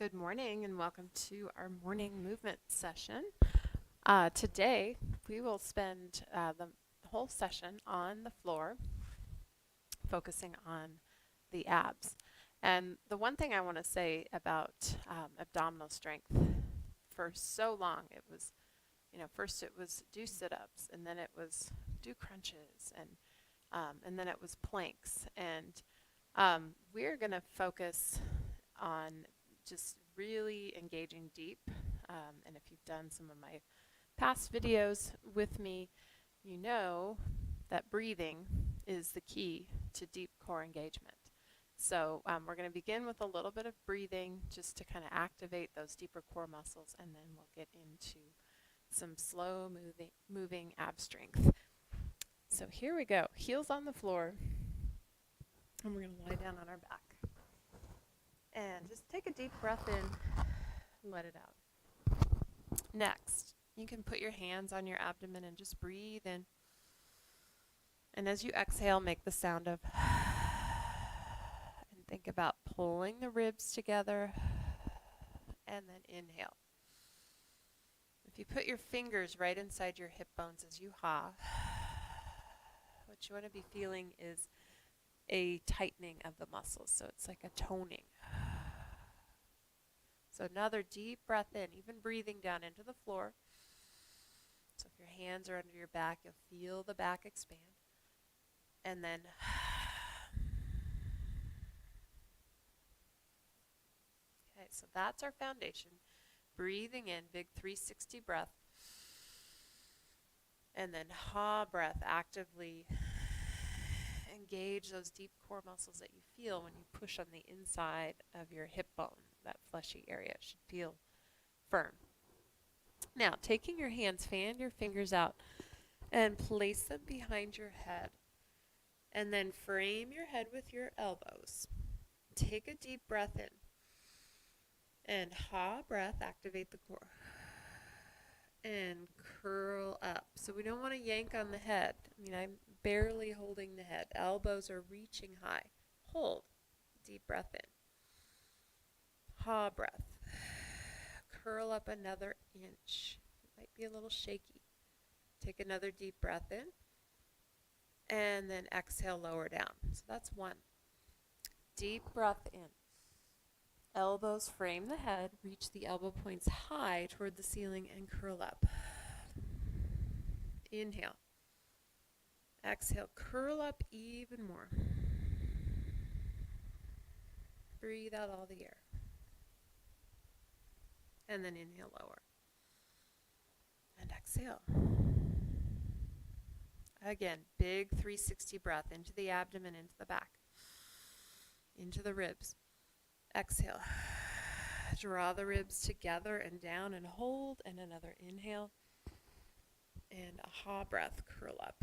Good morning and welcome to our morning movement session. Today we will spend the whole session on the floor focusing on the abs. And the one thing I want to say about abdominal strength, for so long it was, first it was do sit-ups and then it was do crunches and then it was planks. And we're going to focus on just really engaging deep. And if you've done some of my past videos with me, you know that breathing is the key to deep core engagement. So we're going to begin with a little bit of breathing just to kind of activate those deeper core muscles, and then we'll get into some slow moving ab strength. So here we go, heels on the floor, and we're going to lie down on our back. And just take a deep breath in and let it out. Next, you can put your hands on your abdomen and just breathe in. And as you exhale, make the sound of and think about pulling the ribs together and then inhale. If you put your fingers right inside your hip bones as you ha, what you want to be feeling is a tightening of the muscles. So it's like a toning. So another deep breath in, even breathing down into the floor. So if your hands are under your back, you'll feel the back expand. And then okay, so that's our foundation. Breathing in, big 360 breath. And then ha breath, actively engage those deep core muscles that you feel when you push on the inside of your hip bone. That fleshy area should feel firm. Now, taking your hands, fan your fingers out and place them behind your head. And then frame your head with your elbows. Take a deep breath in. And ha breath, activate the core. And curl up. So we don't want to yank on the head. I mean, I'm barely holding the head. Elbows are reaching high. Hold. Deep breath in. Ha breath. Curl up another inch. It might be a little shaky. Take another deep breath in. And then exhale, lower down. So that's one. Deep breath in. Elbows frame the head. Reach the elbow points high toward the ceiling and curl up. Inhale. Exhale, curl up even more. Breathe out all the air. And then inhale, lower. And exhale. Again, big 360 breath into the abdomen, into the back, into the ribs. Exhale. Draw the ribs together and down and hold. And another inhale. And a ha breath, curl up.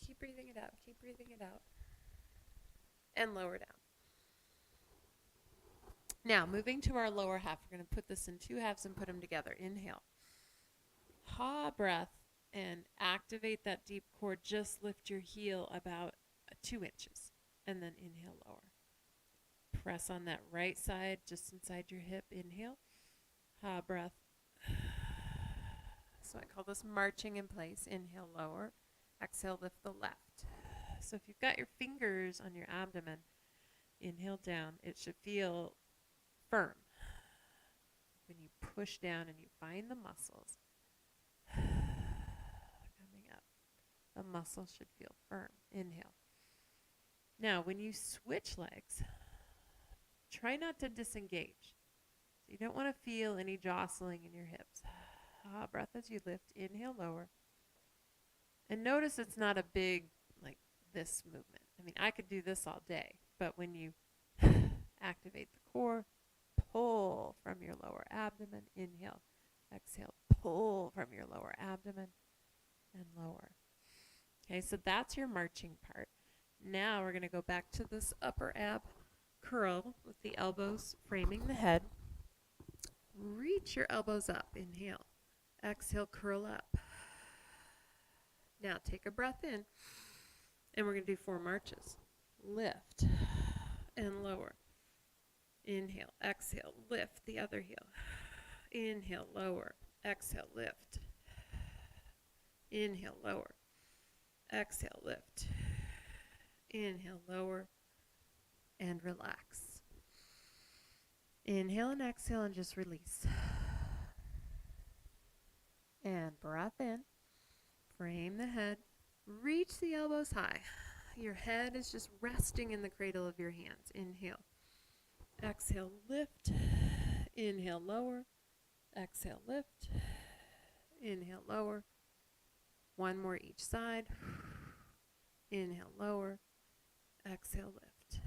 Keep breathing it out. Keep breathing it out. And lower down. Now, moving to our lower half, we're going to put this in two halves and put them together. Inhale. Ha breath and activate that deep core. Just lift your heel about 2 inches. And then inhale, lower. Press on that right side, just inside your hip. Inhale. Ha breath. So I call this marching in place. Inhale, lower. Exhale, lift the left. So if you've got your fingers on your abdomen, inhale down. It should feel firm. When you push down and you find the muscles coming up, the muscles should feel firm. Inhale. Now, when you switch legs, try not to disengage. So you don't want to feel any jostling in your hips. Breath as you lift. Inhale, lower. And notice it's not a big, like this movement. I mean, I could do this all day, but when you activate the core, pull from your lower abdomen. Inhale. Exhale. Pull from your lower abdomen and lower. Okay, so that's your marching part. Now we're going to go back to this upper ab curl with the elbows framing the head. Reach your elbows up. Inhale. Exhale, curl up. Now take a breath in, and we're going to do 4 marches. Lift and lower. Inhale, exhale, lift the other heel. Inhale, lower, exhale, lift. Inhale, lower, exhale, lift. Inhale, lower, and relax. Inhale and exhale and just release. And breath in, frame the head, reach the elbows high. Your head is just resting in the cradle of your hands. Inhale, exhale, lift. Inhale, lower, exhale, lift. Inhale, lower. One more each side. Inhale, lower, exhale, lift.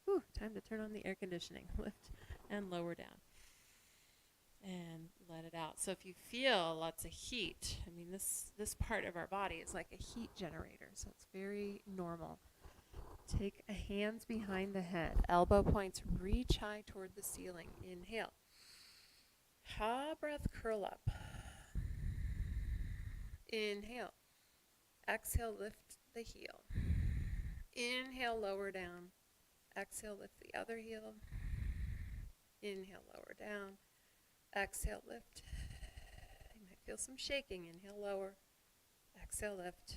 Whew, time to turn on the air conditioning. Lift and lower down. And let it out. So if you feel lots of heat, I mean, this part of our body is like a heat generator, so it's very normal. Take a hands behind the head. Elbow points reach high toward the ceiling. Inhale. Ha, breath, curl up. Inhale. Exhale, lift the heel. Inhale, lower down. Exhale, lift the other heel. Inhale, lower down. Exhale, lift. You might feel some shaking. Inhale, lower. Exhale, lift.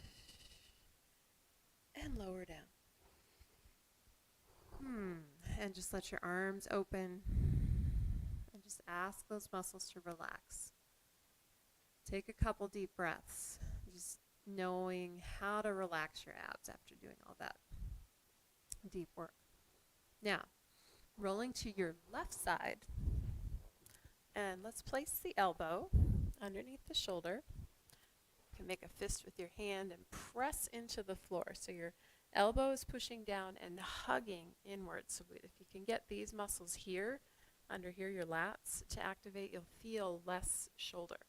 And lower down. And just let your arms open. And just ask those muscles to relax. Take a couple deep breaths. Just knowing how to relax your abs after doing all that deep work. Now, rolling to your left side. And let's place the elbow underneath the shoulder. You can make a fist with your hand and press into the floor. So your elbow is pushing down and hugging inwards. So if you can get these muscles here, under here, your lats, to activate, you'll feel less shoulder.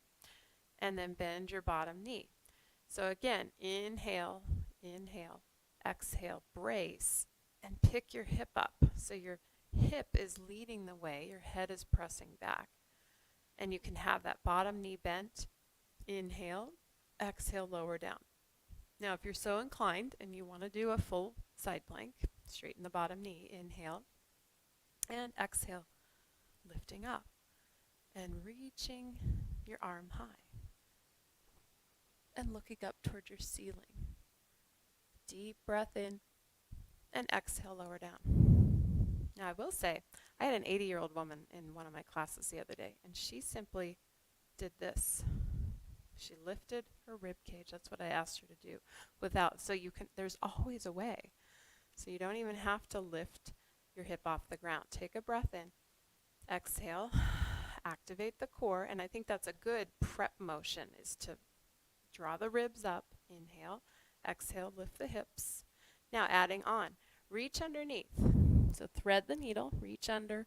And then bend your bottom knee. So again, inhale, inhale, exhale, brace, and pick your hip up. So your hip is leading the way, your head is pressing back. And you can have that bottom knee bent. Inhale, exhale, lower down. Now, if you're so inclined and you want to do a full side plank, straighten the bottom knee. Inhale and exhale, lifting up and reaching your arm high and looking up toward your ceiling. Deep breath in and exhale, lower down. Now, I will say, I had an 80-year-old woman in one of my classes the other day, and she simply did this. She lifted her rib cage. That's what I asked her to do. There's always a way. So you don't even have to lift your hip off the ground. Take a breath in. Exhale. Activate the core. And I think that's a good prep motion, is to draw the ribs up. Inhale. Exhale. Lift the hips. Now adding on. Reach underneath. So thread the needle. Reach under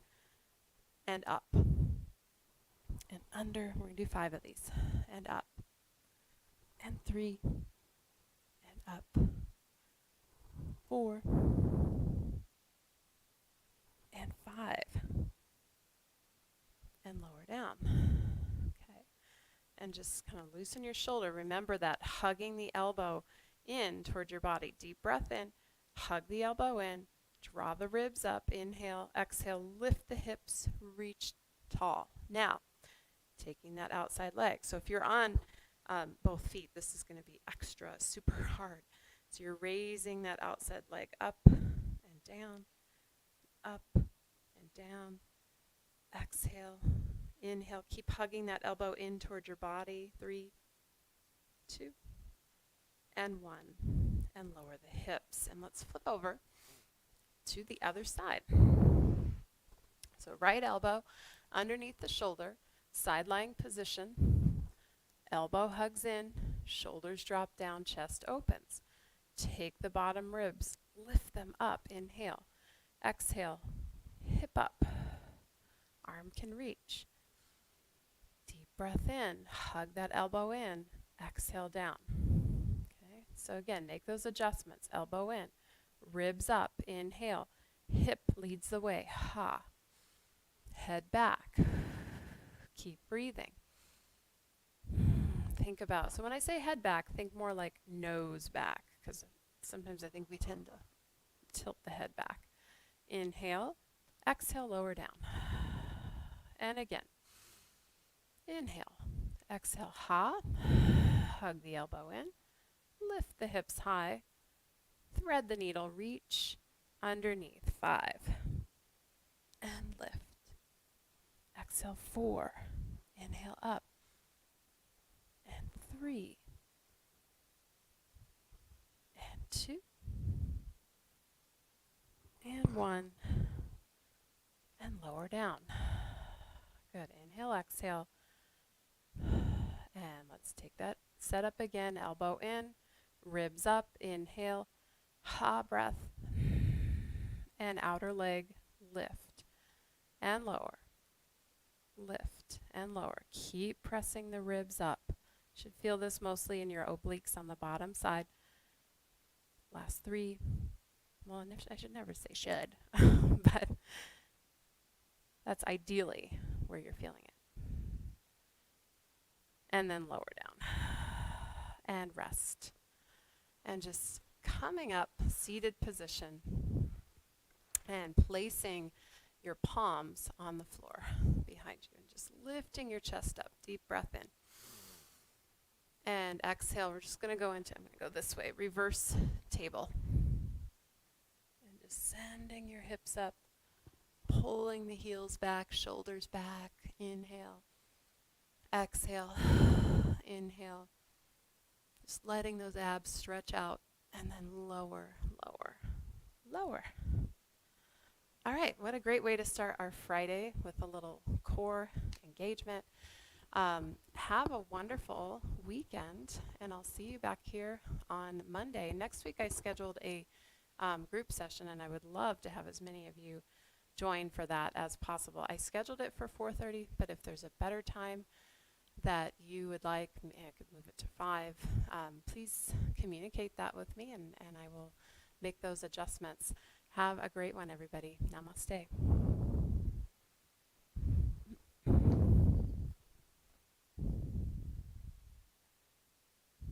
and up. And under. We're going to do 5 of these. And up. And 3. And up. 4. And 5. And lower down. Okay. And just kind of loosen your shoulder. Remember that hugging the elbow in toward your body. Deep breath in. Hug the elbow in. Draw the ribs up. Inhale. Exhale. Lift the hips. Reach tall. Now, taking that outside leg. So if you're on both feet, this is going to be extra, super hard. So you're raising that outside leg up and down, up and down. Exhale. Inhale. Keep hugging that elbow in toward your body. 3, 2, and 1. And lower the hips. And let's flip over to the other side. So right elbow underneath the shoulder, side lying position. Elbow hugs in, shoulders drop down, chest opens. Take the bottom ribs, lift them up. Inhale. Exhale. Hip up. Arm can reach. Deep breath in. Hug that elbow in. Exhale down. Okay. So again, make those adjustments. Elbow in. Ribs up. Inhale. Hip leads the way. Ha. Head back. Keep breathing. Think about, so when I say head back, think more like nose back, because sometimes I think we tend to tilt the head back. Inhale. Exhale, lower down. And again. Inhale. Exhale, hop. Hug the elbow in. Lift the hips high. Thread the needle. Reach underneath. 5. And lift. Exhale, 4. Inhale up. And 3. And 2. And 1. And lower down. Good. Inhale, exhale. And let's take that set up again. Elbow in, ribs up. Inhale, ha, breath. And outer leg, lift and lower. Lift and lower. Keep pressing the ribs up. Should feel this mostly in your obliques on the bottom side. Last 3. Well, I should never say should, but that's ideally where you're feeling it. And then lower down. And rest. And just coming up, seated position, and placing your palms on the floor behind you. And just lifting your chest up. Deep breath in. And exhale. We're just going to go into, I'm going to go this way, reverse table. And just sending your hips up. Pulling the heels back, shoulders back. Inhale. Exhale. Inhale. Just letting those abs stretch out. And then lower, lower, lower. All right, what a great way to start our Friday with a little core engagement. Have a wonderful weekend, and I'll see you back here on Monday. Next week I scheduled a group session, and I would love to have as many of you join for that as possible. I scheduled it for 4:30, but if there's a better time that you would like, I could move it to 5. Please communicate that with me, and I will make those adjustments. Have a great one, everybody. Namaste.